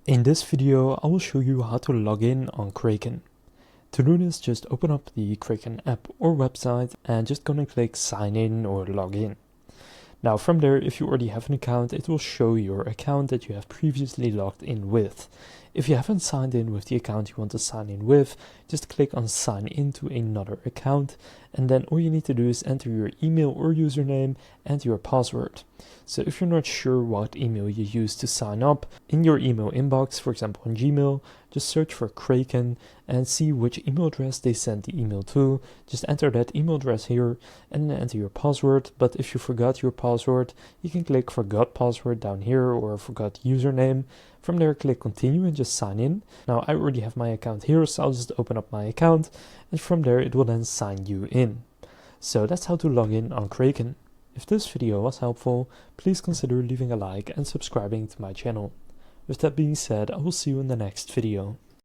In this video, I will show you how to log in on Kraken. To do this, just open up the Kraken app or website and just gonna click sign in or log in. Now from there, if you already have an account, it will show your account that you have previously logged in with. If you haven't signed in with the account you want to sign in with, just click on sign into another account, and then all you need to do is enter your email or username and your password. So if you're not sure what email you use to sign up, in your email inbox, for example on Gmail, just search for Kraken and see which email address they sent the email to. Just enter that email address here and then enter your password. But if you forgot your password, you can click forgot password down here or forgot username. From there, click continue and just sign in. Now I already have my account here, so I'll just open up my account, and from there it will then sign you in. So that's how to log in on Kraken. If this video was helpful, please consider leaving a like and subscribing to my channel. With that being said, I will see you in the next video.